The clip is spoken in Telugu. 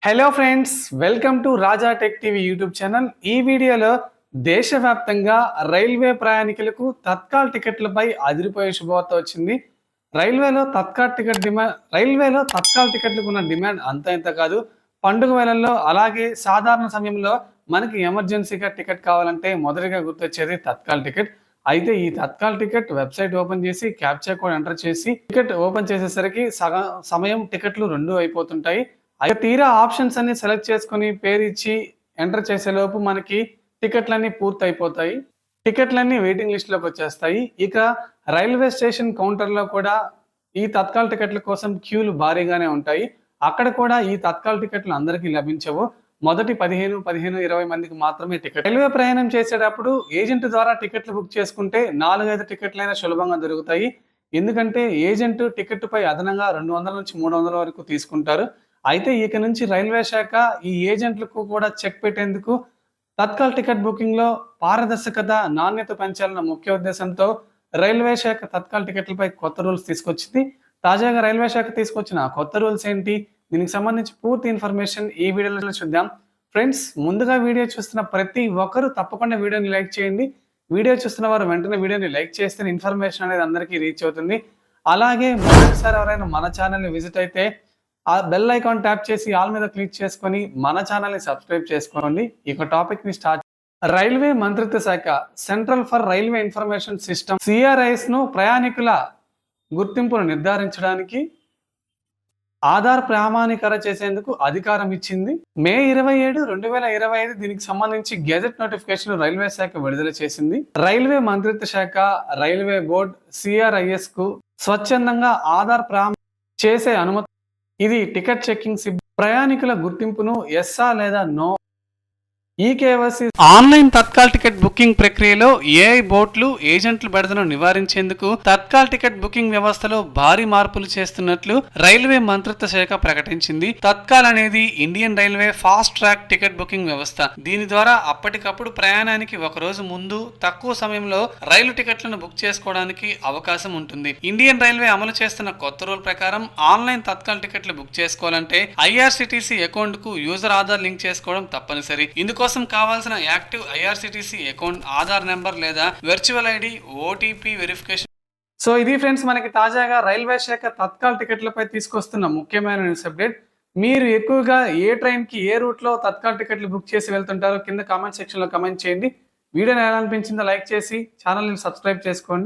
Hello friends, welcome to Raja tech TV YouTube channel. ఈ వీడియోలో దేశవ్యాప్తంగా రైల్వే ప్రయాణికులకు తత్కాల్ టికెట్లపై అదిరిపోయే శుభవార్త వచ్చింది. రైల్వేలో తత్కాల్ టికెట్లకు ఉన్న డిమాండ్ అంత ఇంత కాదు. పండుగ వేళల్లో అలాగే సాధారణ సమయంలో మనకి ఎమర్జెన్సీగా టికెట్ కావాలంటే మొదటిగా గుర్తొచ్చేది తత్కాల్ టికెట్. అయితే ఈ తత్కాల్ టికెట్ వెబ్సైట్ ఓపెన్ చేసి క్యాప్చా కోడ్ ఎంటర్ చేసి టికెట్ ఓపెన్ చేసేసరికి సగం సమయం టికెట్లు 2 అయిపోతుంటాయి. అయితే తీరా ఆప్షన్స్ అన్ని సెలెక్ట్ చేసుకొని పేరు ఇచ్చి ఎంటర్ చేసేలోపు మనకి టికెట్లన్నీ పూర్తయిపోతాయి. టికెట్లన్నీ వెయిటింగ్ లిస్ట్లోకి వచ్చేస్తాయి. ఇక రైల్వే స్టేషన్ కౌంటర్లో కూడా ఈ తత్కాల్ టికెట్ల కోసం క్యూలు భారీగానే ఉంటాయి. అక్కడ కూడా ఈ తత్కాల్ టికెట్లు అందరికీ లభించవు. మొదటి 15-20 మందికి మాత్రమే టికెట్. రైల్వే ప్రయాణం చేసేటప్పుడు ఏజెంట్ ద్వారా టికెట్లు బుక్ చేసుకుంటే 4-5 టికెట్లైనా సులభంగా దొరుకుతాయి. ఎందుకంటే ఏజెంట్ టికెట్పై అదనంగా 200 నుంచి 300 వరకు తీసుకుంటారు. అయితే ఇక నుంచి రైల్వే శాఖ ఈ ఏజెంట్లకు కూడా చెక్ పెట్టేందుకు తత్కాల్ టికెట్ బుకింగ్లో పారదర్శకత, నాణ్యత పెంచాలన్న ముఖ్య ఉద్దేశంతో రైల్వే శాఖ తత్కాల్ టికెట్లపై కొత్త రూల్స్ తీసుకొచ్చింది. తాజాగా రైల్వే శాఖ తీసుకొచ్చిన కొత్త రూల్స్ ఏంటి, దీనికి సంబంధించి పూర్తి ఇన్ఫర్మేషన్ ఈ వీడియోలో చూద్దాం. ఫ్రెండ్స్, ముందుగా వీడియో చూస్తున్న ప్రతి ఒక్కరూ తప్పకుండా వీడియోని లైక్ చేయండి. వీడియో చూస్తున్న వారు వెంటనే వీడియోని లైక్ చేస్తే ఇన్ఫర్మేషన్ అనేది అందరికీ రీచ్ అవుతుంది. అలాగే మొదటిసారి ఎవరైనా మన ఛానల్ని విజిట్ అయితే ఆ బెల్ ఐకాన్ ట్యాప్ చేసి ఆల్ మీద క్లిక్ చేసుకొని మన ఛానల్ని సబ్స్క్రైబ్ చేసుకోండి. ఇక టాపిక్ ని స్టార్ట్. రైల్వే మంత్రిత్వ శాఖ central for railway information system CRIS ను ప్రయాణికుల గుర్తింపును నిర్ధారించడానికి ఆధార్ ప్రామాణీకరణ చేసేందుకు అధికారం ఇచ్చింది. మే 27, 2025 దీనికి సంబంధించి గెజెట్ నోటిఫికేషన్ రైల్వే శాఖ విడుదల చేసింది. రైల్వే మంత్రిత్వ శాఖ, రైల్వే బోర్డ్ CRIS కు స్వచ్ఛందంగా ఆధార్ చేసే అనుమతి. ఇది టికెట్ చెకింగ్ ప్రయాణికుల గుర్తింపును ఎస్సా లేదా నో eKYC online Tatkal ticket booking ప్రక్రియలో ఏఐ బోట్లు, ఏజెంట్ల బెడదను నివారించేందుకు తత్కాల్ టికెట్ బుకింగ్ వ్యవస్థలో భారీ మార్పులు చేస్తున్నట్లు రైల్వే మంత్రిత్వ శాఖ ప్రకటించింది. తత్కాల్ అనేది Indian railway fast track ticket booking వ్యవస్థ. దీని ద్వారా అప్పటికప్పుడు ప్రయాణానికి ఒక రోజు ముందు తక్కువ సమయంలో రైలు టికెట్లను బుక్ చేసుకోవడానికి అవకాశం ఉంటుంది. ఇండియన్ రైల్వే అమలు చేస్తున్న కొత్త రూల్ ప్రకారం ఆన్లైన్ తత్కాల్ టికెట్లు బుక్ చేసుకోవాలంటే IRCTC అకౌంట్ కు యూజర్ ఆధార్ లింక్ చేసుకోవడం తప్పనిసరి. ఇందుకోసం కావాల్సిన active IRCTC account, Aadhaar number లేదా virtual ID, OTP verification. So ఇది ఫ్రెండ్స్, మనకి తాజాగా రైల్వే శాఖ తత్కాల్ టికెట్లపై తీసుకొస్తున్న ముఖ్యమైన న్యూస్ అప్డేట్. మీరు ఎక్కువగా ఏ ట్రైన్ కి ఏ రూట్ లో తత్కాల్ టికెట్లు బుక్ చేసి వెళ్తుంటారో కింద కామెంట్ సెక్షన్ లో కామెంట్ చేయండి. వీడియోని ఎలా అనిపించిందో లైక్ చేసి ఛానల్ని సబ్స్క్రైబ్ చేసుకోండి.